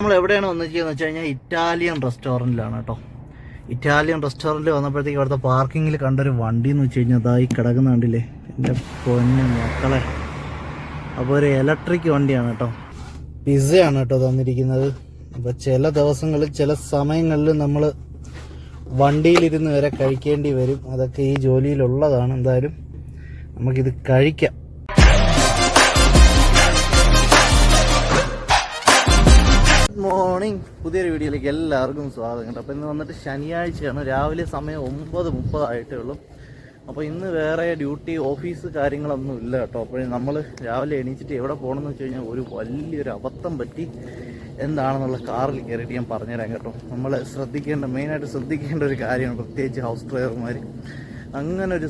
നമ്മൾ എവിടെയാണ് വന്നിരിക്കുകയെന്ന് വെച്ച് കഴിഞ്ഞാൽ ഇറ്റാലിയൻ റെസ്റ്റോറൻറ്റിലാണ് കേട്ടോ. ഇറ്റാലിയൻ റെസ്റ്റോറൻറ്റിൽ വന്നപ്പോഴത്തേക്ക് ഇവിടുത്തെ പാർക്കിങ്ങിൽ കണ്ടൊരു വണ്ടി എന്ന് വെച്ച് കഴിഞ്ഞാൽ അതായി കിടക്കുന്ന കണ്ടില്ലേ, എൻ്റെ പൊന്നു മക്കളെ. അപ്പോൾ ഒരു ഇലക്ട്രിക് വണ്ടിയാണ് കേട്ടോ. പിസ്സയാണ് കേട്ടോ തന്നിരിക്കുന്നത്. അപ്പോൾ ചില ദിവസങ്ങളിൽ ചില സമയങ്ങളിൽ നമ്മൾ വണ്ടിയിലിരുന്ന് വരെ കഴിക്കേണ്ടി വരും. അതൊക്കെ ഈ ജോലിയിലുള്ളതാണ്. എന്തായാലും നമുക്കിത് കഴിക്കാം. മോർണിംഗ്, പുതിയൊരു വീഡിയോയിലേക്ക് എല്ലാവർക്കും സ്വാഗതം കേട്ടോ. അപ്പോൾ ഇന്ന് വന്നിട്ട് ശനിയാഴ്ചയാണ്. രാവിലെ സമയം 9:30 ആയിട്ടേ ഉള്ളൂ. അപ്പോൾ ഇന്ന് വേറെ ഡ്യൂട്ടി ഓഫീസ് കാര്യങ്ങളൊന്നും ഇല്ല കേട്ടോ. അപ്പോൾ നമ്മൾ രാവിലെ എണീച്ചിട്ട് എവിടെ പോകണമെന്ന് വെച്ച് കഴിഞ്ഞാൽ ഒരു വലിയൊരു അബദ്ധം പറ്റി. എന്താണെന്നുള്ള കാറിൽ കയറിയിട്ട് ഞാൻ പറഞ്ഞുതരാം കേട്ടോ. നമ്മൾ മെയിനായിട്ട് ശ്രദ്ധിക്കേണ്ട ഒരു കാര്യമാണ്, പ്രത്യേകിച്ച് ഹൗസ് ഡ്രൈവർമാർ. അങ്ങനെ ഒരു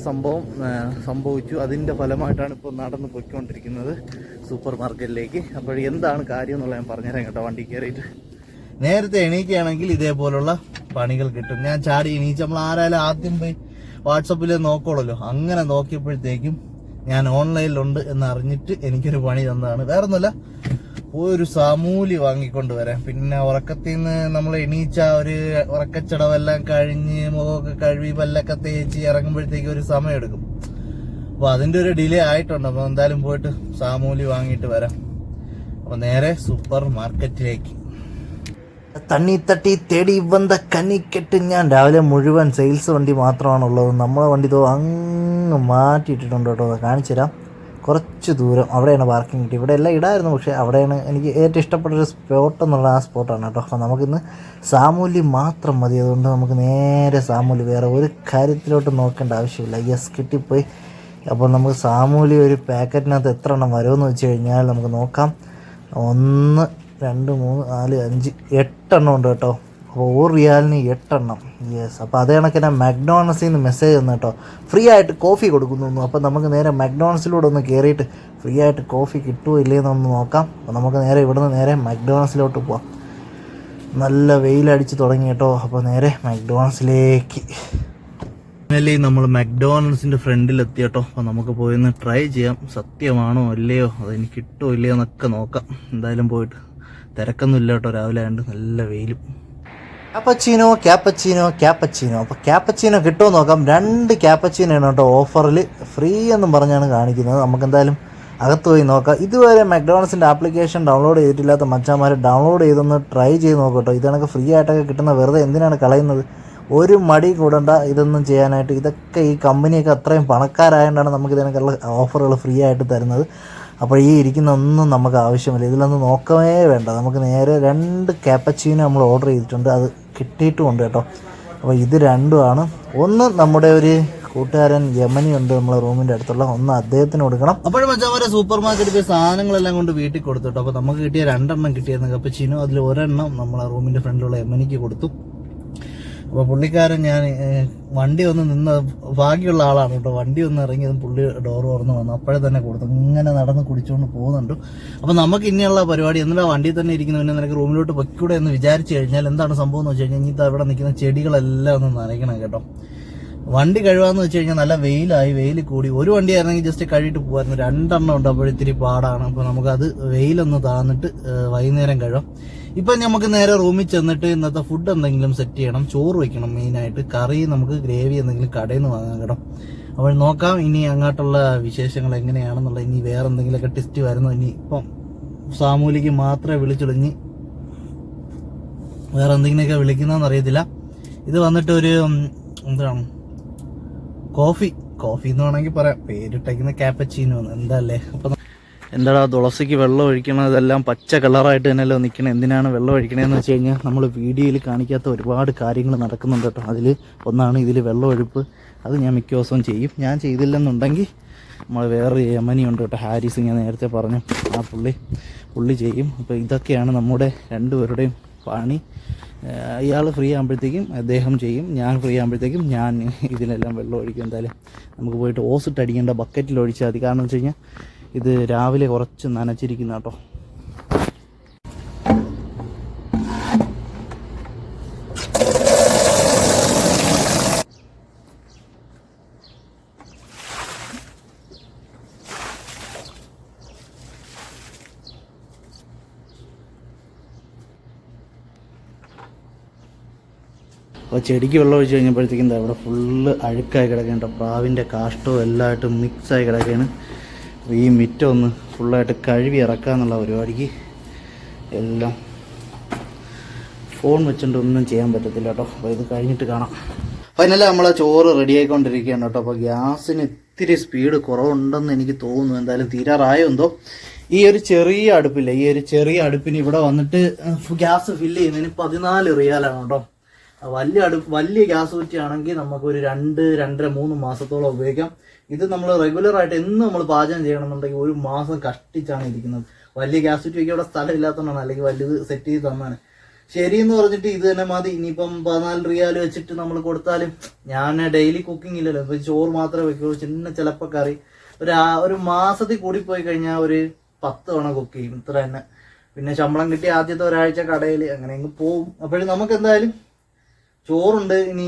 സംഭവിച്ചു. അതിൻ്റെ ഫലമായിട്ടാണ് ഇപ്പോൾ നടന്ന് പോയിക്കൊണ്ടിരിക്കുന്നത് സൂപ്പർ മാർക്കറ്റിലേക്ക്. അപ്പോൾ എന്താണ് കാര്യം എന്നുള്ളത് ഞാൻ പറഞ്ഞുതരാം കേട്ടോ. വണ്ടി കയറിയിട്ട് നേരത്തെ എണീക്കുകയാണെങ്കിൽ ഇതേപോലുള്ള പണികൾ കിട്ടും. ഞാൻ ചാടി എണീച്ച് നമ്മൾ ആരായാലും ആദ്യം പോയി വാട്സപ്പിൽ നോക്കോളല്ലോ. അങ്ങനെ നോക്കിയപ്പോഴത്തേക്കും ഞാൻ ഓൺലൈനിലുണ്ട് എന്നറിഞ്ഞിട്ട് എനിക്കൊരു പണി തന്നതാണ്. വേറൊന്നുമല്ല, ഒരു സാമൂലി വാങ്ങിക്കൊണ്ട് വരാം. പിന്നെ ഉറക്കത്തിൽ നിന്ന് നമ്മൾ എണീച്ച ഒരു ഉറക്കച്ചടവെല്ലാം കഴിഞ്ഞ് മുഖമൊക്കെ കഴുകി പല്ലൊക്കെ തേച്ച് ഇറങ്ങുമ്പോഴത്തേക്ക് ഒരു സമയം എടുക്കും. അപ്പോൾ അതിൻ്റെ ഒരു ഡിലേ ആയിട്ടുണ്ട്. അപ്പോൾ എന്തായാലും പോയിട്ട് സാമൂലി വാങ്ങിയിട്ട് വരാം. അപ്പോൾ നേരെ സൂപ്പർ മാർക്കറ്റിലേക്ക്. തണ്ണി തട്ടി തേടി വന്ന കന്നിക്കെട്ട്. ഞാൻ രാവിലെ മുഴുവൻ സെയിൽസ് വണ്ടി മാത്രമാണുള്ളത്. നമ്മളെ വണ്ടി ഇതോ അങ്ങ് മാറ്റിയിട്ടിട്ടുണ്ട് കേട്ടോ. കാണിച്ചു തരാം. കുറച്ച് ദൂരം അവിടെയാണ് പാർക്കിംഗ് കിട്ടി. ഇവിടെ എല്ലാം ഇടായിരുന്നു, പക്ഷേ അവിടെയാണ് എനിക്ക് ഏറ്റവും ഇഷ്ടപ്പെട്ടൊരു സ്പോട്ട് എന്നുള്ള ആ സ്പോട്ടാണ് കേട്ടോ. അപ്പോൾ നമുക്കിന്ന് സാമൂലി മാത്രം മതി. അതുകൊണ്ട് നമുക്ക് നേരെ സാമൂലി, വേറെ ഒരു കാര്യത്തിലോട്ട് നോക്കേണ്ട ആവശ്യമില്ല. യെസ്, കിട്ടിപ്പോയി. അപ്പോൾ നമുക്ക് സാമൂലി ഒരു പാക്കറ്റിനകത്ത് എത്ര എണ്ണം വരുമെന്ന് വെച്ച് കഴിഞ്ഞാൽ നമുക്ക് നോക്കാം. 1 2 3 4 5 8 എണ്ണം ഉണ്ട് കേട്ടോ. അപ്പോൾ $1 8 എണ്ണം. യെസ്. അപ്പോൾ അതേ കണക്ക് തന്നെ മക്ഡോണൽസിൽ നിന്ന് മെസ്സേജ് തന്നു കേട്ടോ, ഫ്രീ ആയിട്ട് കോഫി കൊടുക്കുന്നു. അപ്പോൾ നമുക്ക് നേരെ മക്ഡോണൽസിലൂടെ ഒന്ന് കയറിയിട്ട് ഫ്രീ ആയിട്ട് കോഫി കിട്ടുമോ ഇല്ലയെന്നൊന്ന് നോക്കാം. അപ്പോൾ നമുക്ക് നേരെ ഇവിടുന്ന് നേരെ മക്ഡോണൽസിലോട്ട് പോവാം. നല്ല വെയിലടിച്ച് തുടങ്ങി കേട്ടോ. അപ്പോൾ നേരെ മക്ഡോണൽസിലേക്ക്. ഫൈനലി നമ്മൾ മക്ഡോണൽസിൻ്റെ ഫ്രണ്ടിലെത്തി കേട്ടോ. അപ്പോൾ നമുക്ക് പോയി ഒന്ന് ട്രൈ ചെയ്യാം. സത്യമാണോ അല്ലയോ, അതെനിക്ക് കിട്ടുമോ ഇല്ലയോ എന്നൊക്കെ നോക്കാം. എന്തായാലും പോയിട്ട്, തിരക്കൊന്നുമില്ല കേട്ടോ. രാവിലെ ആയതുകൊണ്ട് നല്ല വെയിലും. ക്യാപ്പച്ചീനോ അപ്പോൾ ക്യാപ്പച്ചീനോ കിട്ടുമോ നോക്കാം. 2 ക്യാപ്പച്ചീനോയാണ് കേട്ടോ ഓഫറിൽ, ഫ്രീ എന്നും പറഞ്ഞാണ് കാണിക്കുന്നത്. നമുക്കെന്തായാലും അകത്ത് പോയി നോക്കാം. ഇതുവരെ മക്ഡോണൽസിൻ്റെ ആപ്ലിക്കേഷൻ ഡൗൺലോഡ് ചെയ്തിട്ടില്ലാത്ത മച്ചാന്മാർ ഡൗൺലോഡ് ചെയ്തൊന്ന് ട്രൈ ചെയ്ത് നോക്കട്ടോ. ഇതൊക്കെ ഫ്രീ ആയിട്ടൊക്കെ കിട്ടുന്ന വെറുതെ എന്തിനാണ് കളയുന്നത്? ഒരു മടി കൂടണ്ട ഇതൊന്നും ചെയ്യാനായിട്ട്. ഇതൊക്കെ ഈ കമ്പനിയൊക്കെ അത്രയും പണക്കാരായതുകൊണ്ടാണ് നമുക്ക് ഇതിനൊക്കെയുള്ള ഓഫറുകൾ ഫ്രീ ആയിട്ട് തരുന്നത്. അപ്പോൾ ഈ ഇരിക്കുന്ന ഒന്നും നമുക്ക് ആവശ്യമില്ല. ഇതിലൊന്നും നോക്കമേ വേണ്ട. നമുക്ക് നേരെ 2 ക്യാപ്പച്ചീനോ നമ്മൾ ഓർഡർ ചെയ്തിട്ടുണ്ട്. അത് കിട്ടിയിട്ടുമുണ്ട് കേട്ടോ. അപ്പോൾ ഇത് രണ്ടുമാണ്. ഒന്ന് നമ്മുടെ ഒരു കൂട്ടുകാരൻ യമനി ഉണ്ട് നമ്മളെ റൂമിൻ്റെ അടുത്തുള്ള, ഒന്ന് അദ്ദേഹത്തിന് കൊടുക്കണം. അപ്പോഴും മച്ചാമാരെ സൂപ്പർ മാർക്കറ്റിൽ പോയി സാധനങ്ങളെല്ലാം കൊണ്ട് വീട്ടിൽ കൊടുത്തു. അപ്പോൾ നമുക്ക് കിട്ടിയ 2 എണ്ണം കിട്ടിയിരുന്നു കപ്പച്ചീനോ. അതിൽ 1 എണ്ണം നമ്മളെ റൂമിൻ്റെ ഫ്രണ്ടിലുള്ള യമനിക്ക് കൊടുത്തു. അപ്പോൾ പുള്ളിക്കാരൻ, ഞാൻ വണ്ടി ഒന്ന് നിന്ന്, ഭാഗ്യമുള്ള ആളാണ് കേട്ടോ. വണ്ടി ഒന്ന് ഇറങ്ങിയതും പുള്ളി ഡോർ തുറന്ന് വന്നു, അപ്പോഴേ തന്നെ കൊടുത്തു. ഇങ്ങനെ നടന്ന് കുടിച്ചുകൊണ്ട് പോകുന്നുണ്ട്. അപ്പോൾ നമുക്ക് ഇനിയുള്ള പരിപാടി, എന്നാൽ വണ്ടിയിൽ തന്നെ ഇരിക്കുന്ന പിന്നെ നിനക്ക് റൂമിലോട്ട് പൊയ്ക്കൂടെ എന്ന് വിചാരിച്ചു കഴിഞ്ഞാൽ എന്താണ് സംഭവം എന്ന് വെച്ച് കഴിഞ്ഞാൽ, ഇനി ഇവിടെ നിൽക്കുന്ന ചെടികളെല്ലാം ഒന്ന് നനയ്ക്കണം കേട്ടോ. വണ്ടി കഴുകാന്ന് വെച്ച് കഴിഞ്ഞാൽ നല്ല വെയിലായി, വെയിൽ കൂടി. ഒരു വണ്ടി ആയിരുന്നെങ്കിൽ ജസ്റ്റ് കഴുകിയിട്ട് പോകുമായിരുന്നു. 2 എണ്ണം ഉണ്ട്, അപ്പോഴിത്തിരി പാടാണ്. അപ്പോൾ നമുക്കത് വെയിലൊന്ന് താന്നിട്ട് വൈകുന്നേരം കഴുകാം. ഇപ്പം നമുക്ക് നേരെ റൂമിൽ ചെന്നിട്ട് ഇന്നത്തെ ഫുഡ് എന്തെങ്കിലും സെറ്റ് ചെയ്യണം. ചോറ് വയ്ക്കണം മെയിനായിട്ട്. കറി നമുക്ക് ഗ്രേവി എന്തെങ്കിലും കടയിൽ നിന്ന് വാങ്ങാൻ കേട്ടോ. അപ്പോൾ നോക്കാം ഇനി അങ്ങോട്ടുള്ള വിശേഷങ്ങൾ എങ്ങനെയാണെന്നുള്ള. ഇനി വേറെ എന്തെങ്കിലുമൊക്കെ ടെസ്റ്റ് വരുന്നു. ഇനി ഇപ്പം സാമൂലിക്ക് മാത്രമേ വിളിച്ചൊളിഞ്ഞ് വേറെ എന്തെങ്കിലുമൊക്കെ വിളിക്കുന്നതെന്ന് അറിയത്തില്ല. ഇത് വന്നിട്ട് ഒരു എന്താണ് കോഫി എന്ന് വേണമെങ്കിൽ പറയാം. പേരിട്ടേക്കുന്ന ക്യാപ്പച്ചീനോ എന്താ അല്ലേ. അപ്പം എന്താടാ തുളസിക്ക് വെള്ളം ഒഴിക്കണം, ഇതെല്ലാം പച്ച കളറായിട്ട് തന്നെയല്ലോ നിൽക്കണം. എന്തിനാണ് വെള്ളം ഒഴിക്കണതെന്ന് വെച്ച് കഴിഞ്ഞാൽ നമ്മൾ വീഡിയോയിൽ കാണിക്കാത്ത ഒരുപാട് കാര്യങ്ങൾ നടക്കുന്നുണ്ട് കേട്ടോ. അതിൽ ഒന്നാണ് ഇതിൽ വെള്ളം ഒഴിപ്പ്. അത് ഞാൻ മിക്ക ദിവസവും ചെയ്യും. ഞാൻ ചെയ്തില്ലെന്നുണ്ടെങ്കിൽ നമ്മൾ വേറെ യമനിയുണ്ട് കേട്ടോ, ഹാരിസ്, ഞാൻ നേരത്തെ പറഞ്ഞു, ആ പുള്ളി ചെയ്യും. അപ്പോൾ ഇതൊക്കെയാണ് നമ്മുടെ 2 പേരുടെയും പണി. ഇയാൾ ഫ്രീ ആകുമ്പോഴത്തേക്കും അദ്ദേഹം ചെയ്യും, ഞാൻ ഫ്രീ ആകുമ്പോഴത്തേക്കും ഞാൻ ഇതിലെല്ലാം വെള്ളം ഒഴിക്കും. എന്തായാലും നമുക്ക് പോയിട്ട് ഓസിട്ട് അടിക്കേണ്ട ബക്കറ്റിൽ ഒഴിച്ചാൽ മതി. കാരണം വെച്ച് കഴിഞ്ഞാൽ ഇത് രാവിലെ കുറച്ച് നനച്ചിരിക്കുന്ന കേട്ടോ. അപ്പോൾ ചെടിക്ക് വെള്ളം ഒഴിച്ച് കഴിഞ്ഞപ്പോഴത്തേക്കും എന്താ ഇവിടെ ഫുള്ള് അഴുക്കായി കിടക്കേണ്ട പ്രാവിൻ്റെ കാഷ്ടവും എല്ലാമായിട്ട് മിക്സായി കിടക്കുകയാണ്. അപ്പോൾ ഈ മിറ്റം ഒന്ന് ഫുള്ളായിട്ട് കഴുകി ഇറക്കാന്നുള്ള പരിപാടിക്ക് എല്ലാം ഫോൺ വെച്ചുകൊണ്ട് ഒന്നും ചെയ്യാൻ പറ്റത്തില്ല കേട്ടോ. അപ്പോൾ ഇത് കഴിഞ്ഞിട്ട് കാണാം. ഫൈനലി നമ്മളെ ചോറ് റെഡി ആയിക്കൊണ്ടിരിക്കുകയാണ് കേട്ടോ. അപ്പോൾ ഗ്യാസിന് ഇത്തിരി സ്പീഡ് കുറവുണ്ടെന്ന് എനിക്ക് തോന്നുന്നു. എന്തായാലും തീരാറായോ എന്തോ. ഈ ഒരു ചെറിയ അടുപ്പില്ല, ഈ ഒരു ചെറിയ അടുപ്പിന് ഇവിടെ വന്നിട്ട് ഗ്യാസ് ഫില്ല് ചെയ്യുന്നതിന് 14 റിയാലാണ് കേട്ടോ. വലിയ ഗ്യാസ് കുറ്റിയാണെങ്കിൽ നമുക്കൊരു 2-2.5-3 മാസത്തോളം ഉപയോഗിക്കാം. ഇത് നമ്മൾ റെഗുലറായിട്ട് എന്നും നമ്മൾ പാചകം ചെയ്യണമെന്നുണ്ടെങ്കിൽ 1 മാസം കഷ്ടിച്ചാണ് ഇരിക്കുന്നത്. വലിയ ഗ്യാസ് കുറ്റി വയ്ക്കാൻ ഇവിടെ സ്ഥലം ഇല്ലാത്തതുകൊണ്ടാണ്, അല്ലെങ്കിൽ വലുത് സെറ്റ് ചെയ്ത് തന്നാണ് ശരിയെന്ന് പറഞ്ഞിട്ട് ഇത് തന്നെ മതി. ഇനിയിപ്പം 14 റിയാൽ വെച്ചിട്ട് നമ്മൾ കൊടുത്താലും, ഞാൻ ഡെയിലി കുക്കിംഗ് ഇല്ലല്ലോ, ഇപ്പം ചോറ് മാത്രമേ വെക്കുള്ളൂ, ചിലപ്പോൾ കറി. ഒരു മാസത്തിൽ കൂടിപ്പോയി കഴിഞ്ഞാൽ ഒരു 10 തവണ കുക്ക് ചെയ്യും, ഇത്ര തന്നെ. പിന്നെ ശമ്പളം കിട്ടി ആദ്യത്തെ ഒരാഴ്ച കടയിൽ അങ്ങനെ അങ്ങ് പോവും. അപ്പോഴും നമുക്ക് എന്തായാലും ചോറുണ്ട്. ഇനി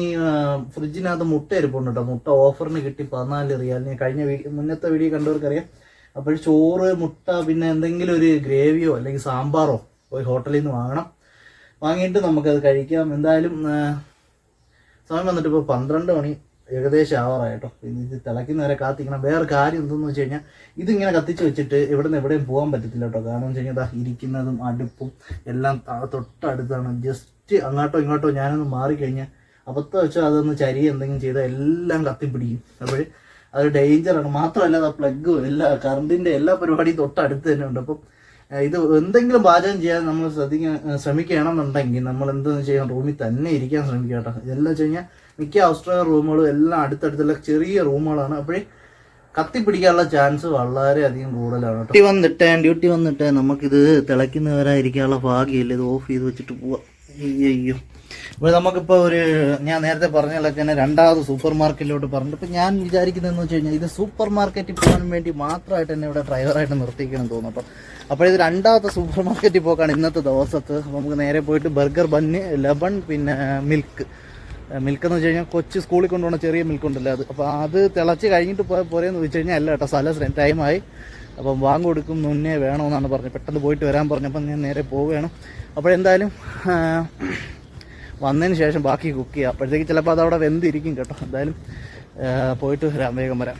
ഫ്രിഡ്ജിനകത്ത് മുട്ട ഇരിപ്പുണ്ട് കേട്ടോ. മുട്ട ഓഫറിന് കിട്ടി 14 റിയാലിന്. കഴിഞ്ഞ മുന്നത്തെ വീഡിയോ കണ്ടവർക്കറിയാം. അപ്പോൾ ചോറ്, മുട്ട, പിന്നെ എന്തെങ്കിലും ഒരു ഗ്രേവിയോ അല്ലെങ്കിൽ സാമ്പാറോ പോയി ഹോട്ടലിൽ നിന്ന് വാങ്ങിയിട്ട് നമുക്കത് കഴിക്കാം. എന്തായാലും സമയം വന്നിട്ട് ഇപ്പോൾ 12 മണി ഏകദേശം ആവാറായിട്ടോ. ഇത് തിളയ്ക്കുന്നവരെ കാത്തിക്കണം. വേറെ കാര്യം എന്തെന്ന് വെച്ച് കഴിഞ്ഞാൽ ഇതിങ്ങനെ കത്തിച്ച് വെച്ചിട്ട് ഇവിടുന്ന് എവിടെയും പോകാൻ പറ്റത്തില്ല കേട്ടോ. കാരണം എന്ന് വെച്ച് കഴിഞ്ഞാൽ ഇരിക്കുന്നതും അടുപ്പും എല്ലാം തൊട്ടടുത്താണ്. ജസ്റ്റ് അങ്ങോട്ടോ ഇങ്ങോട്ടോ ഞാനൊന്ന് മാറിക്കഴിഞ്ഞാൽ അബദ്ധം വെച്ചാൽ അതൊന്ന് ചരിയ എന്തെങ്കിലും ചെയ്താൽ എല്ലാം കത്തിപ്പിടിക്കും. അപ്പോൾ അത് ഡേഞ്ചറാണ്. മാത്രമല്ല ആ പ്ലഗും കറണ്ടിൻ്റെ എല്ലാ പരിപാടിയും തൊട്ടടുത്ത് തന്നെ ഉണ്ട്. അപ്പം ഇത് എന്തെങ്കിലും പാചകം ചെയ്യാൻ നമ്മൾ ശ്രമിക്കുകയാണെന്നുണ്ടെങ്കിൽ നമ്മൾ എന്തെന്ന് ചെയ്യാൻ റൂമിൽ തന്നെ ഇരിക്കാൻ ശ്രമിക്കുക കേട്ടോ. ഇതെല്ലാം വെച്ച് കഴിഞ്ഞാൽ മിക്ക ഓസ്ട്രേലിയൻ റൂമുകളും എല്ലാം അടുത്തടുത്തുള്ള ചെറിയ റൂമുകളാണ്. അപ്പോഴേ കത്തിപ്പിടിക്കാനുള്ള ചാൻസ് വളരെയധികം കൂടുതലാണ്. ഡ്യൂട്ടി വന്നിട്ട് നമുക്കിത് തിളയ്ക്കുന്നവരായിരിക്കാനുള്ള ഭാഗ്യമില്ല. ഇത് ഓഫ് ചെയ്ത് വെച്ചിട്ട് പോവാം. അയ്യോ, ഇപ്പോൾ നമുക്കിപ്പോൾ ഞാൻ നേരത്തെ പറഞ്ഞതിലൊക്കെ തന്നെ 2ാമത് സൂപ്പർ മാർക്കറ്റിലോട്ട് പറഞ്ഞിട്ട് ഇപ്പം ഞാൻ വിചാരിക്കുന്നതെന്ന് വെച്ച് കഴിഞ്ഞാൽ ഇത് സൂപ്പർ മാർക്കറ്റിൽ പോകാൻ വേണ്ടി മാത്രമായിട്ട് തന്നെ ഇവിടെ ഡ്രൈവറായിട്ട് നിർത്തിക്കണം തോന്നുന്നു. അപ്പോൾ ഇത് 2ാമത്തെ സൂപ്പർ മാർക്കറ്റിൽ പോക്കാണ് ഇന്നത്തെ ദിവസത്ത്. അപ്പോൾ നമുക്ക് നേരെ പോയിട്ട് ബർഗർ ബന്ന്, ലബൺ, പിന്നെ മിൽക്ക് എന്ന് വെച്ച് കഴിഞ്ഞാൽ കൊച്ചു സ്കൂളിൽ കൊണ്ടുപോകുന്ന ചെറിയ മിൽക്ക് ഉണ്ടല്ലോ അത്. അപ്പോൾ അത് തിളച്ച് കഴിഞ്ഞിട്ട് പോരെന്ന് വെച്ച് കഴിഞ്ഞാൽ അല്ല കേട്ടോ, സ്ഥലം ടൈമായി. അപ്പം വാങ്ങ് കൊടുക്കും മുന്നേ വേണമെന്നാണ് പറഞ്ഞത്. പെട്ടെന്ന് പോയിട്ട് വരാൻ പറഞ്ഞപ്പോൾ ഞാൻ നേരെ പോവുകയാണ്. അപ്പോഴെന്തായാലും വന്നതിന് ശേഷം ബാക്കി കുക്ക് ചെയ്യാം. അപ്പോഴത്തേക്ക് ചിലപ്പോൾ അതവിടെ വെന്തിരിക്കും കേട്ടോ. എന്തായാലും പോയിട്ട് വേഗം വരാം.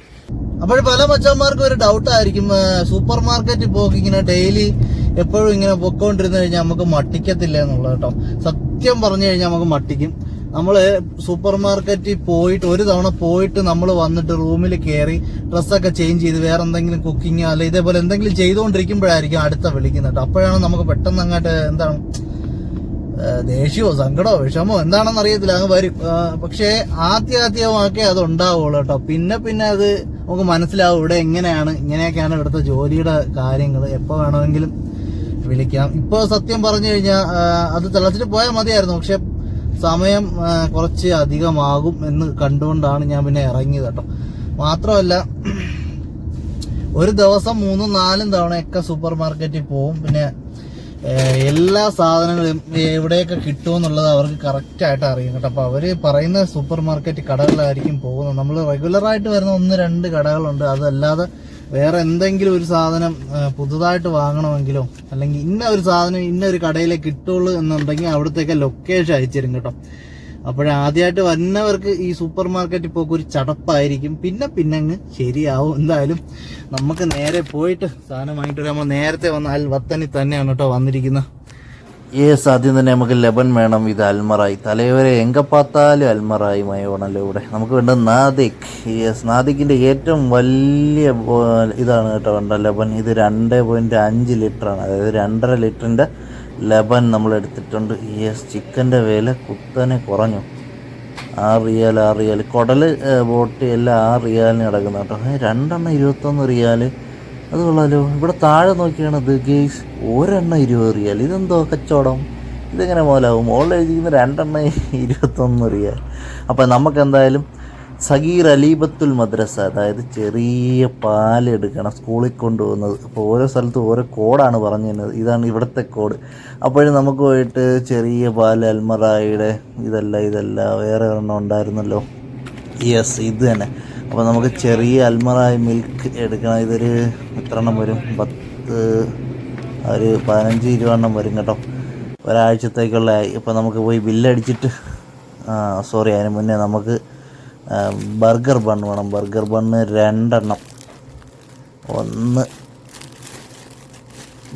അപ്പോൾ പല മച്ചന്മാർക്കും ഒരു ഡൗട്ടായിരിക്കും, സൂപ്പർ മാർക്കറ്റിൽ പോക്ക് ഇങ്ങനെ ഡെയിലി എപ്പോഴും ഇങ്ങനെ പൊക്കോണ്ടിരുന്ന് കഴിഞ്ഞാൽ നമുക്ക് മട്ടിക്കത്തില്ല എന്നുള്ളത് കേട്ടോ. സത്യം പറഞ്ഞു കഴിഞ്ഞാൽ നമുക്ക് മട്ടിക്കും. നമ്മൾ സൂപ്പർ മാർക്കറ്റിൽ പോയിട്ട് ഒരു തവണ പോയിട്ട് നമ്മൾ വന്നിട്ട് റൂമിൽ കയറി ഡ്രസ്സൊക്കെ ചേഞ്ച് ചെയ്ത് വേറെ എന്തെങ്കിലും കുക്കിങ്ങോ അല്ല ഇതേപോലെ എന്തെങ്കിലും ചെയ്തുകൊണ്ടിരിക്കുമ്പോഴായിരിക്കും അടുത്ത വിളിക്കുന്നത് കേട്ടോ. അപ്പോഴാണ് നമുക്ക് പെട്ടെന്ന് അങ്ങോട്ട് എന്താണ് ദേഷ്യമോ സങ്കടമോ വിഷമോ എന്താണെന്ന് അറിയത്തില്ല, അങ്ങ് വരും. പക്ഷേ ആദ്യമൊക്കെ അത് ഉണ്ടാവുള്ളൂ കേട്ടോ. പിന്നെ അത് നമുക്ക് മനസ്സിലാവും ഇവിടെ ഇങ്ങനെയൊക്കെയാണ് ഇവിടുത്തെ ജോലിയുടെ കാര്യങ്ങൾ. എപ്പോൾ വേണമെങ്കിലും വിളിക്കാം. ഇപ്പോൾ സത്യം പറഞ്ഞു കഴിഞ്ഞാൽ അത് തിളച്ചിട്ട് പോയാൽ മതിയായിരുന്നു. പക്ഷെ സമയം കുറച്ച് അധികമാകും എന്ന് കണ്ടുകൊണ്ടാണ് ഞാൻ പിന്നെ ഇറങ്ങിയത് കേട്ടോ. മാത്രമല്ല ഒരു ദിവസം 3-4 തവണയൊക്കെ സൂപ്പർ മാർക്കറ്റിൽ പോവും. പിന്നെ എല്ലാ സാധനങ്ങളും എവിടെയൊക്കെ കിട്ടുമെന്നുള്ളത് അവർക്ക് കറക്റ്റായിട്ട് അറിയും കേട്ടോ. അപ്പോൾ അവർ പറയുന്ന സൂപ്പർ മാർക്കറ്റ് കടകളിലായിരിക്കും പോകുന്നത്. നമ്മൾ റെഗുലറായിട്ട് വരുന്ന 1-2 കടകളുണ്ട്. അതല്ലാതെ വേറെ എന്തെങ്കിലും ഒരു സാധനം പുതുതായിട്ട് വാങ്ങണമെങ്കിലോ അല്ലെങ്കിൽ ഇന്ന ഒരു സാധനം ഇന്ന ഒരു കടയിലേ കിട്ടുള്ളൂ എന്നുണ്ടെങ്കിൽ അവിടത്തേക്ക് ലൊക്കേഷൻ അയച്ചുതരും കേട്ടോ. അപ്പോഴാദ്യമായിട്ട് വരുന്നവർക്ക് ഈ സൂപ്പർ മാർക്കറ്റിൽ പോക്ക് ഒരു ചടപ്പായിരിക്കും. പിന്നെ അങ്ങ് ശരിയാവും. എന്തായാലും നമുക്ക് നേരെ പോയിട്ട് സാധനം വാങ്ങിയിട്ട് നമ്മൾ നേരത്തെ വന്ന അൽ വത്തനിൽ തന്നെയാണ് കേട്ടോ വന്നിരിക്കുന്നത്. ആദ്യം തന്നെ നമുക്ക് ലബൻ വേണം. ഇത് അൽമറായി തലവരെ എങ്ക പാത്താലും അൽമറായി മയമാണല്ലോ ഇവിടെ. നമുക്ക് വേണ്ടത് നാദിക്. നാദിക്കിൻ്റെ ഏറ്റവും വലിയ ഇതാണ് കേട്ടോ വേണ്ട ലബൻ. ഇത് 2.5 ലിറ്ററാണ്, അതായത് 2.5 ലിറ്ററിൻ്റെ ലബൻ നമ്മൾ എടുത്തിട്ടുണ്ട്. ചിക്കൻ്റെ വില കുത്തനെ കുറഞ്ഞു. 6 റിയാൽ കുടൽ ബോട്ടി എല്ലാം 6 റിയാലിന് കിടക്കുന്ന കേട്ടോ. 2 21 റിയാൽ. അത് കൊള്ളാലോ. ഇവിടെ താഴെ നോക്കിയാണ് ഇത് ഗെയ്സ്, 1 20 റിയാൽ. ഇതെന്തോ കച്ചവടം, ഇതെങ്ങനെ മോലാവും? മോളിൽ എഴുതിയിരിക്കുന്ന 2 21 റിയാൽ. അപ്പം നമുക്കെന്തായാലും സഗീർ അലീബത്തുൽ മദ്രസ, അതായത് ചെറിയ പാലെടുക്കണം സ്കൂളിൽ കൊണ്ടുപോകുന്നത്. അപ്പോൾ ഓരോ സ്ഥലത്തും ഓരോ കോഡാണ് പറഞ്ഞു തരുന്നത്. ഇതാണ് ഇവിടുത്തെ കോഡ്. അപ്പോഴും നമുക്ക് പോയിട്ട് ചെറിയ പാൽ അൽമറായിയുടെ ഇതല്ല വേറെ ഒരെണ്ണം ഉണ്ടായിരുന്നല്ലോ. ഇത് തന്നെ. അപ്പോൾ നമുക്ക് ചെറിയ അൽമറായി മിൽക്ക് എടുക്കണം. ഇതൊരു എത്ര എണ്ണം വരും? 15-20 എണ്ണം വരും കേട്ടോ. ഒരാഴ്ചത്തേക്കുള്ള. അപ്പോൾ നമുക്ക് പോയി ബില്ലടിച്ചിട്ട് സോറി, അതിന് മുന്നേ നമുക്ക് ബർഗർ ബൺ വേണം. ബർഗർ ബണ്ണ് 2 എണ്ണം, 1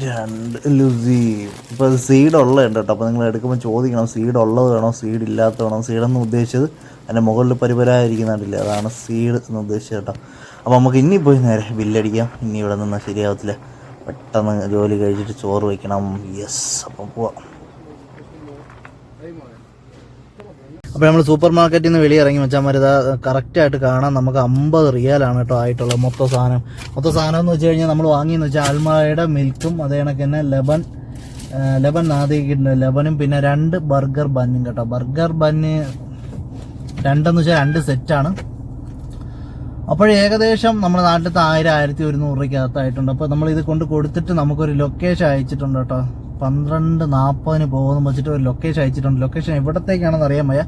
2 ലുസി. ഇപ്പോൾ അത് സീഡ് ഉള്ളതുണ്ട് കേട്ടോ. അപ്പോൾ നിങ്ങൾ എടുക്കുമ്പോൾ ചോദിക്കണം സീഡ് ഉള്ളത് വേണോ സീഡ് ഇല്ലാത്ത വേണോ. സീഡെന്ന് ഉദ്ദേശിച്ചത് അതിൻ്റെ മുകളിൽ പരിപരായിരിക്കുന്നുണ്ടല്ലേ, അതാണ് സീഡ് എന്ന് ഉദ്ദേശിച്ചത് കേട്ടോ. അപ്പോൾ നമുക്ക് ഇനി പോയി നേരെ ബില്ലടിക്കാം. ഇനി ഇവിടെ നിന്ന് ശരിയാവത്തില്ല, പെട്ടെന്ന് ജോലി കഴിച്ചിട്ട് ചോറ് വയ്ക്കണം. യെസ്, അപ്പം പോവാം. അപ്പോൾ നമ്മൾ സൂപ്പർ മാർക്കറ്റിൽ നിന്ന് വെളിയിറങ്ങി വെച്ചാൽ ഇതാ കറക്റ്റായിട്ട് കാണാൻ നമുക്ക് 50 റിയാലാണ് കേട്ടോ ആയിട്ടുള്ളത് മൊത്തം സാധനം. എന്ന് വെച്ച് കഴിഞ്ഞാൽ നമ്മൾ വാങ്ങിയെന്ന് വെച്ചാൽ ആൽമയുടെ മിൽക്കും അതേ കണക്ക് തന്നെ ലെബൻ നാദിക്കിട്ടുണ്ട്. ലെബനും പിന്നെ 2 ബർഗർ ബന്നും കേട്ടോ. ബർഗർ ബന്ന് 2 വെച്ചാൽ 2 സെറ്റാണ്. അപ്പോൾ ഏകദേശം നമ്മുടെ നാട്ടിലത്തെ 1000-1100 രൂപയ്ക്കകത്തായിട്ടുണ്ട്. അപ്പോൾ നമ്മൾ ഇത് കൊണ്ട് കൊടുത്തിട്ട് നമുക്കൊരു ലൊക്കേഷൻ അയച്ചിട്ടുണ്ട് കേട്ടോ. 12:40 പോകുമെന്ന് വെച്ചിട്ട് ഒരു ലൊക്കേഷൻ അയച്ചിട്ടുണ്ട്. ലൊക്കേഷൻ എവിടത്തേക്കാണെന്ന് അറിയാൻ വയ്യ.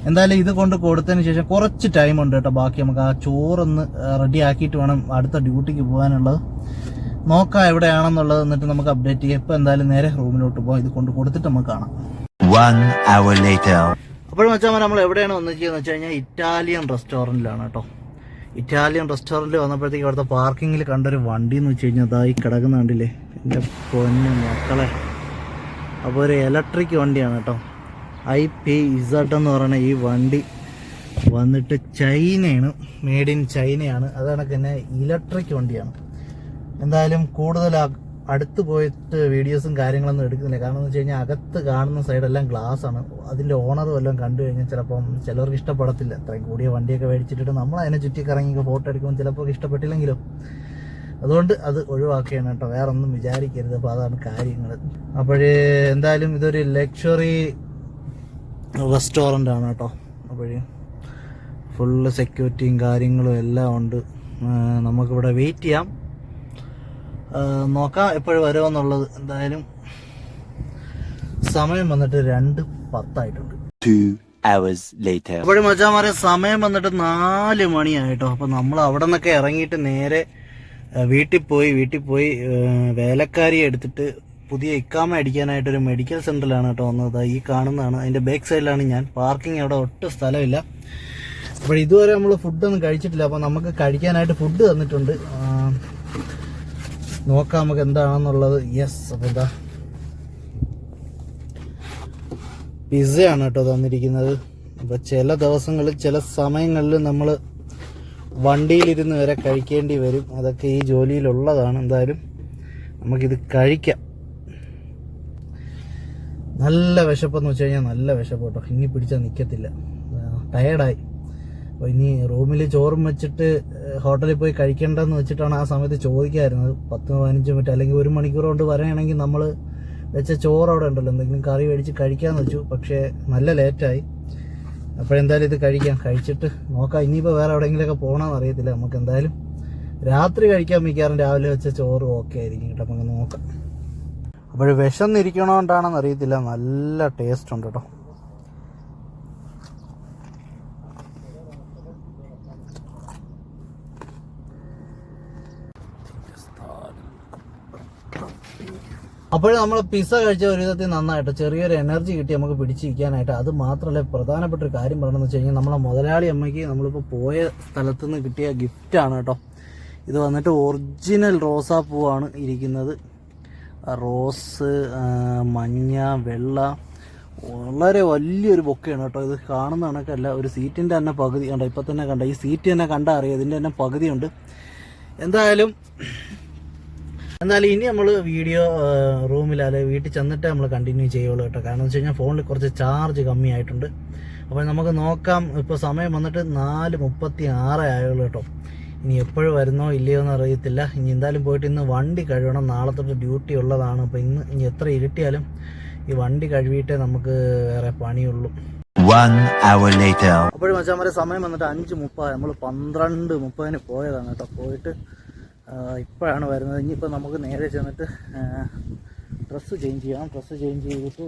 എന്തായാലും ഇത് കൊണ്ട് കൊടുത്തതിന് ശേഷം കുറച്ച് ടൈമുണ്ട് കേട്ടോ. ബാക്കി നമുക്ക് ആ ചോറൊന്ന് റെഡി ആക്കിയിട്ട് വേണം അടുത്ത ഡ്യൂട്ടിക്ക് പോകാനുള്ളത്. നോക്കാം എവിടെയാണെന്നുള്ളത്, എന്നിട്ട് നമുക്ക് അപ്ഡേറ്റ് ചെയ്യാം. ഇപ്പോൾ എന്തായാലും നേരെ റൂമിലോട്ട് പോകാം. ഇത് കൊണ്ട് കൊടുത്തിട്ട് നമുക്ക് കാണാം. 1 hour later. അപ്പോഴും വെച്ചാൽ നമ്മൾ എവിടെയാണ് വന്നിരിക്കുകയെന്ന് വെച്ച് കഴിഞ്ഞാൽ ഇറ്റാലിയൻ റെസ്റ്റോറൻറ്റിലാണ് കേട്ടോ. ഇറ്റാലിയൻ റെസ്റ്റോറൻറ്റിൽ വന്നപ്പോഴത്തേക്ക് അവിടുത്തെ പാർക്കിങ്ങിൽ കണ്ടൊരു വണ്ടി എന്ന് വെച്ച് കഴിഞ്ഞാൽ അതായി കിടക്കുന്ന കണ്ടില്ലേ, എൻ്റെ പൊന്നു മക്കളെ. അപ്പോൾ ഒരു ഇലക്ട്രിക് വണ്ടിയാണ് കേട്ടോ. IPZ എന്ന് പറയുന്ന ഈ വണ്ടി വന്നിട്ട് ചൈനയാണ്, മെയ്ഡ് ഇൻ ചൈനയാണ്. അത് കണക്ക് തന്നെ ഇലക്ട്രിക് വണ്ടിയാണ്. എന്തായാലും കൂടുതൽ അടുത്ത് പോയിട്ട് വീഡിയോസും കാര്യങ്ങളൊന്നും എടുക്കുന്നില്ല. കാരണം എന്ന് വെച്ച് കഴിഞ്ഞാൽ അകത്ത് കാണുന്ന സൈഡെല്ലാം ഗ്ലാസ് ആണ്. അതിൻ്റെ ഓണറും എല്ലാം കണ്ടു കഴിഞ്ഞാൽ ചിലപ്പം ചിലവർക്ക് ഇഷ്ടപ്പെടത്തില്ല. അത്രയും കൂടിയ വണ്ടിയൊക്കെ മേടിച്ചിട്ട് നമ്മൾ അതിനെ ചുറ്റി കറങ്ങിയൊക്കെ ഫോട്ടോ എടുക്കുമ്പോൾ ചിലപ്പോൾ ഇഷ്ടപ്പെട്ടില്ലെങ്കിലോ. അതുകൊണ്ട് അത് ഒഴിവാക്കുകയാണ് കേട്ടോ, വേറെ ഒന്നും വിചാരിക്കരുത്. അപ്പോൾ അതാണ് കാര്യങ്ങൾ. അപ്പോഴേ എന്തായാലും ഇതൊരു ലക്ഷറി റെസ്റ്റോറൻ്റ് ആണ് കേട്ടോ. അപ്പോഴേ ഫുള്ള് സെക്യൂരിറ്റിയും കാര്യങ്ങളും എല്ലാം ഉണ്ട്. നമുക്കിവിടെ വെയിറ്റ് ചെയ്യാം, നോക്കാം എപ്പോഴും വരുമെന്നുള്ളത്. എന്തായാലും സമയം വന്നിട്ട് 2:10 2 hours later. അപ്പോഴും മച്ചാമാരെ സമയം വന്നിട്ട് 4 മണിയായിട്ടോ. അപ്പോൾ നമ്മൾ അവിടെ നിന്നൊക്കെ ഇറങ്ങിയിട്ട് നേരെ വീട്ടിൽ പോയി വേലക്കാരിയെ എടുത്തിട്ട് പുതിയ ഇക്കാമ അടിക്കാനായിട്ടൊരു മെഡിക്കൽ സെൻ്ററിലാണ് കേട്ടോ വന്നത്. ഈ കാണുന്നതാണ്, അതിൻ്റെ ബാക്ക് സൈഡിലാണ് ഞാൻ. പാർക്കിംഗ് അവിടെ ഒട്ടും സ്ഥലമില്ല. അപ്പോൾ ഇതുവരെ നമ്മൾ ഫുഡൊന്നും കഴിച്ചിട്ടില്ല. അപ്പോൾ നമുക്ക് കഴിക്കാനായിട്ട് ഫുഡ് തന്നിട്ടുണ്ട്. നോക്കാം നമുക്ക് എന്താണെന്നുള്ളത്. യെസ്, അപ്പോൾ എന്താ പിസ്സയാണ് കേട്ടോ തന്നിരിക്കുന്നത്. അപ്പോൾ ചില ദിവസങ്ങളിൽ ചില സമയങ്ങളിൽ നമ്മൾ വണ്ടിയിലിരുന്ന് വരെ കഴിക്കേണ്ടി വരും. അതൊക്കെ ഈ ജോലിയിലുള്ളതാണ്. എന്തായാലും നമുക്കിത് കഴിക്കാം. നല്ല വിശപ്പെന്ന് വെച്ച് കഴിഞ്ഞാൽ നല്ല വിശപ്പ് കേട്ടോ. ഇനി പിടിച്ചാൽ നിൽക്കത്തില്ല, ടയേർഡായി. അപ്പോൾ ഇനി റൂമിൽ ചോറും വെച്ചിട്ട് ഹോട്ടലിൽ പോയി കഴിക്കേണ്ടെന്ന് വെച്ചിട്ടാണ് ആ സമയത്ത് ചോദിക്കായിരുന്നത്. 10-15 മിനിറ്റ് അല്ലെങ്കിൽ 1 മണിക്കൂർ കൊണ്ട് വരികയാണെങ്കിൽ നമ്മൾ വെച്ച ചോറ് അവിടെ ഉണ്ടല്ലോ, എന്തെങ്കിലും കറി മേടിച്ച് കഴിക്കാമെന്ന് വെച്ചു. പക്ഷേ നല്ല ലേറ്റായി. അപ്പോഴെന്തായാലും ഇത് കഴിച്ചിട്ട് നോക്കാം. ഇനിയിപ്പോൾ വേറെ എവിടെയെങ്കിലുമൊക്കെ പോകണമെന്ന് അറിയത്തില്ല. നമുക്ക് എന്തായാലും രാത്രി കഴിക്കാൻ മിക്കവാറും രാവിലെ വെച്ച ചോറ് ഓക്കെ ആയിരിക്കും കേട്ടോ. നമുക്ക് നോക്കാം. അപ്പോൾ വിശന്നിരിക്കണോണ്ടാണെന്ന് അറിയത്തില്ല, നല്ല ടേസ്റ്റ് ഉണ്ട് കേട്ടോ. അപ്പോൾ നമ്മൾ പിസ്സ കഴിച്ച ഒരു വിധത്തിൽ നന്നായിട്ട് ചെറിയൊരു എനർജി കിട്ടി നമുക്ക് പിടിച്ചിരിക്കാനായിട്ട്. അത് മാത്രമല്ല, പ്രധാനപ്പെട്ട ഒരു കാര്യം പറയണമെന്ന് വെച്ച് കഴിഞ്ഞാൽ നമ്മളെ മുതലാളി അമ്മയ്ക്ക് നമ്മളിപ്പോൾ പോയ സ്ഥലത്തു നിന്ന് കിട്ടിയ ഗിഫ്റ്റാണ് കേട്ടോ. ഇത് വന്നിട്ട് ഒറിജിനൽ റോസാപ്പൂവാണ് ഇരിക്കുന്നത്. റോസ്, മഞ്ഞ, വെള്ള, വളരെ വലിയൊരു ബൊക്കെയാണ് കേട്ടോ. ഇത് കാണുന്ന കണക്കല്ല, ഒരു സീറ്റിൻ്റെ തന്നെ പകുതി കണ്ടോ. ഇപ്പം തന്നെ കണ്ട, ഈ സീറ്റ് തന്നെ കണ്ടാൽ അറിയാം, ഇതിൻ്റെ തന്നെ പകുതിയുണ്ട്. എന്തായാലും ഇനി നമ്മൾ വീഡിയോ റൂമിൽ അല്ലെങ്കിൽ വീട്ടിൽ ചെന്നിട്ട് നമ്മൾ കണ്ടിന്യൂ ചെയ്യുള്ളൂ കേട്ടോ. കാരണം എന്ന് വെച്ച് കഴിഞ്ഞാൽ ഫോണിൽ കുറച്ച് ചാർജ് കമ്മിയായിട്ടുണ്ട്. അപ്പോൾ നമുക്ക് നോക്കാം. ഇപ്പോൾ സമയം വന്നിട്ട് 4:36 ആയുള്ളൂ കേട്ടോ. ഇനി എപ്പോഴും വരുന്നോ ഇല്ലയോ എന്ന് അറിയത്തില്ല. ഇനി എന്തായാലും പോയിട്ട് ഇന്ന് വണ്ടി കഴുകണം, നാളെ തൊട്ട് ഡ്യൂട്ടി ഉള്ളതാണ്. അപ്പോൾ ഇനി എത്ര ഇരുട്ടിയാലും ഈ വണ്ടി കഴുകിയിട്ടേ നമുക്ക് വേറെ പണിയുള്ളൂ. 1 hour later. അപ്പോഴും മച്ചാമാരെ സമയം വന്നിട്ട് 5:30. നമ്മൾ 12:30 പോയതാണ് കേട്ടോ. പോയിട്ട് ഇപ്പോഴാണ് വരുന്നത്. ഇനിയിപ്പോൾ നമുക്ക് നേരെ ചെന്നിട്ട് ഡ്രസ്സ് ചേഞ്ച് ചെയ്യണം. ഡ്രസ്സ് ചേഞ്ച് ചെയ്തിട്ട്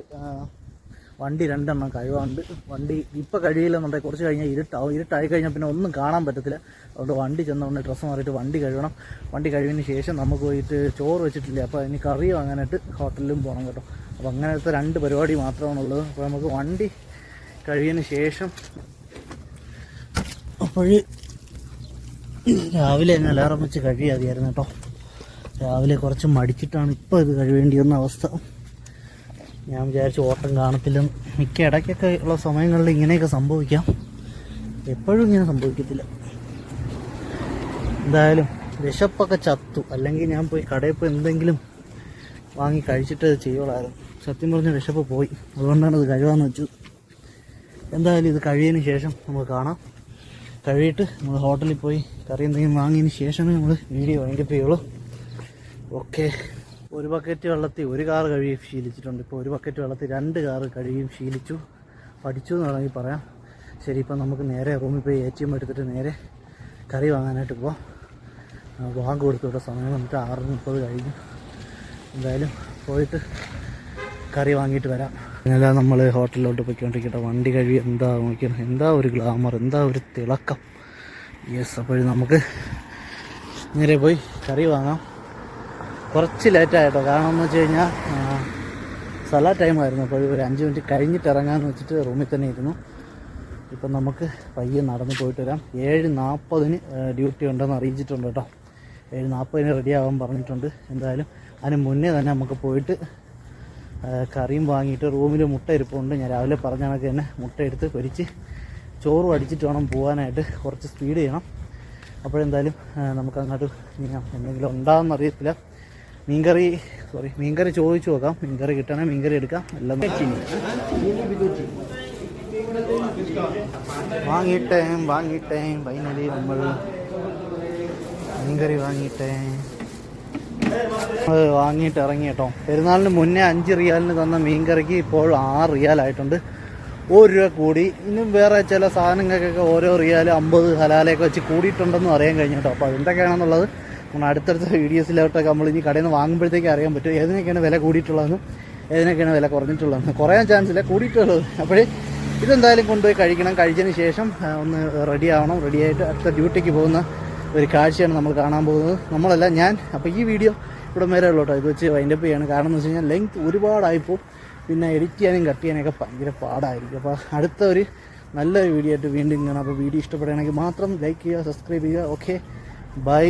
വണ്ടി 2 എണ്ണം കഴുകാറുണ്ട്. വണ്ടി ഇപ്പോൾ കഴിയില്ലെന്നുണ്ടെങ്കിൽ കുറച്ച് കഴിഞ്ഞാൽ ഇരുട്ടായി കഴിഞ്ഞാൽ പിന്നെ ഒന്നും കാണാൻ പറ്റത്തില്ല. അതുകൊണ്ട് വണ്ടി ചെന്നുകൊണ്ട് ഡ്രസ്സ് മാറിയിട്ട് വണ്ടി കഴുകണം. വണ്ടി കഴുകിയതിന് ശേഷം നമുക്ക് പോയിട്ട് ചോറ് വെച്ചിട്ടില്ല, അപ്പോൾ അതിന് കറി വാങ്ങാനായിട്ട് ഹോട്ടലിലും പോകണം കേട്ടോ. അപ്പോൾ അങ്ങനത്തെ 2 പരിപാടി മാത്രമാണുള്ളത്. അപ്പോൾ നമുക്ക് വണ്ടി കഴിയതിന് ശേഷം അപ്പോൾ രാവിലെ തന്നെ അലാറം വെച്ച് കഴിയാതെയായിരുന്നു കേട്ടോ. രാവിലെ കുറച്ച് മടിച്ചിട്ടാണ് ഇപ്പോൾ ഇത് കഴിവേണ്ടി വന്ന അവസ്ഥ. ഞാൻ വിചാരിച്ചു ഓട്ടം കാണത്തില്ലെന്ന്. മിക്ക ഇടയ്ക്കൊക്കെ ഉള്ള സമയങ്ങളിൽ ഇങ്ങനെയൊക്കെ സംഭവിക്കാം, എപ്പോഴും ഇങ്ങനെ സംഭവിക്കത്തില്ല. എന്തായാലും വിശപ്പൊക്കെ ചത്തു, അല്ലെങ്കിൽ ഞാൻ പോയി കടയിൽ പോയി എന്തെങ്കിലും വാങ്ങി കഴിച്ചിട്ട് അത് ചെയ്യുള്ളായിരുന്നു. സത്യം പറഞ്ഞ വിശപ്പ് പോയി, അതുകൊണ്ടാണ് ഇത് കഴിവാന്ന് വെച്ചത്. എന്തായാലും ഇത് കഴിയതിന് ശേഷം നമുക്ക് കാണാം. കഴിയിട്ട് നമ്മൾ ഹോട്ടലിൽ പോയി കറി എന്തെങ്കിലും വാങ്ങിയതിന് ശേഷമേ നമ്മൾ വീഡിയോ വൈൻഡപ്പ് ചെയ്യുള്ളൂ. ഓക്കെ. ഒരു ബക്കറ്റ് വെള്ളത്തിൽ ഒരു കാർ കഴുകി ശീലിച്ചിട്ടുണ്ട്. ഇപ്പോൾ ഒരു ബക്കറ്റ് വെള്ളത്തിൽ 2 കാർ കഴുകിയും ശീലിച്ചു, പഠിച്ചു എന്ന് വേണമെങ്കിൽ പറയാം. ശരി, ഇപ്പം നമുക്ക് നേരെ റൂമിൽ പോയി ATM എടുത്തിട്ട് നേരെ കറി വാങ്ങാനായിട്ട് പോവാം. ബാങ്ക് കൊടുത്തുവിടെ സമയം വന്നിട്ട് 6:30 കഴിഞ്ഞു. എന്തായാലും പോയിട്ട് കറി വാങ്ങിയിട്ട് വരാം. പിന്നെല്ലാം നമ്മൾ ഹോട്ടലിലോട്ട് പോയിക്കൊണ്ടിരിക്കട്ടെ. വണ്ടി കഴുകി എന്താ നോക്കിയാണ്, എന്താ ഒരു ഗ്ലാമർ, എന്താ ഒരു തിളക്കം. യെസ്, അപ്പോഴും നമുക്ക് നേരെ പോയി കറി വാങ്ങാം. കുറച്ച് ലേറ്റായിട്ടോ, കാരണം എന്ന് വെച്ച് കഴിഞ്ഞാൽ സലാ ടൈമായിരുന്നു. അപ്പോൾ ഒരു 5 മിനിറ്റ് കഴിഞ്ഞിട്ട് ഇറങ്ങാമെന്ന് വെച്ചിട്ട് റൂമിൽ തന്നെ ഇരുന്നു. ഇപ്പം നമുക്ക് പയ്യെ നടന്ന് പോയിട്ട് വരാം. 7:40 ഡ്യൂട്ടി ഉണ്ടെന്ന് അറിയിച്ചിട്ടുണ്ട് കേട്ടോ. 7:40 റെഡി ആവാൻ പറഞ്ഞിട്ടുണ്ട്. എന്തായാലും അതിന് മുന്നേ തന്നെ നമുക്ക് പോയിട്ട് കറിയും വാങ്ങിയിട്ട് റൂമിൽ മുട്ട ഇരിപ്പുണ്ട്. ഞാൻ രാവിലെ പറഞ്ഞ കണക്ക് തന്നെ മുട്ട എടുത്ത് പൊരിച്ച് ചോറും അടിച്ചിട്ട് വേണം പോകാനായിട്ട്. കുറച്ച് സ്പീഡ് ചെയ്യണം. അപ്പോഴെന്തായാലും നമുക്ക് അങ്ങോട്ട് നീങ്ങാം. എന്തെങ്കിലും ഉണ്ടാകുമെന്ന് അറിയത്തില്ല. മീൻകറി ചോദിച്ചു നോക്കാം. മീൻകറി കിട്ടണേ മീൻകറി എടുക്കാം. എല്ലാം വാങ്ങിയിട്ടേ ഫൈനലി നമ്മൾ മീൻകറി വാങ്ങിയിട്ട് ഇറങ്ങി കേട്ടോ. പെരുന്നാളിന് മുന്നേ 5 റിയാലിന് തന്ന മീൻകറിക്ക് ഇപ്പോൾ 6 റിയാലായിട്ടുണ്ട്. 1 രൂപ കൂടി. ഇന്നും വേറെ ചില സാധനങ്ങൾക്കൊക്കെ ഓരോ റിയാല് 50 ഹലാലയൊക്കെ വെച്ച് കൂടിയിട്ടുണ്ടെന്നും അറിയാൻ കഴിഞ്ഞു കേട്ടോ. അപ്പോൾ അതെന്തൊക്കെയാണെന്നുള്ളത് നമ്മൾ അടുത്തടുത്ത വീഡിയോസിലോട്ടൊക്കെ നമ്മൾ ഇനി കടയിൽ നിന്ന് വാങ്ങുമ്പോഴത്തേക്ക് അറിയാൻ പറ്റും ഏതിനൊക്കെയാണ് വില കൂടിയിട്ടുള്ളതെന്നും ഏതിനൊക്കെയാണ് വില കുറഞ്ഞിട്ടുള്ളതെന്ന്. കുറയാൻ ചാൻസ് ഇല്ല, കൂടിയിട്ടുള്ളത്. അപ്പോഴേ ഇതെന്തായാലും കൊണ്ടുപോയി കഴിക്കണം. കഴിച്ചതിന് ശേഷം ഒന്ന് റെഡി ആവണം. റെഡിയായിട്ട് അടുത്ത ഡ്യൂട്ടിക്ക് പോകുന്ന ഒരു കാഴ്ചയാണ് നമ്മൾ കാണാൻ പോകുന്നത്. നമ്മളല്ല, ഞാൻ. അപ്പോൾ ഈ വീഡിയോ ഇവിടെ വരെ ഉള്ളൂ കേട്ടോ. ഇത് വെച്ച് വൈൻഡപ്പ് ചെയ്യാണ്. കാരണം എന്ന് വെച്ച് കഴിഞ്ഞാൽ ലെങ്ത് ഒരുപാടായിപ്പോൾ പിന്നെ എഡിറ്റ് ചെയ്യാനും കട്ട് ചെയ്യാനൊക്കെ ഭയങ്കര പാടായിരിക്കും. അപ്പോൾ അടുത്ത ഒരു നല്ലൊരു വീഡിയോ ആയിട്ട് വീണ്ടും കാണാം. അപ്പോൾ വീഡിയോ ഇഷ്ടപ്പെടുകയാണെങ്കിൽ മാത്രം ലൈക്ക് ചെയ്യുക, സബ്സ്ക്രൈബ് ചെയ്യുക. Okay, by.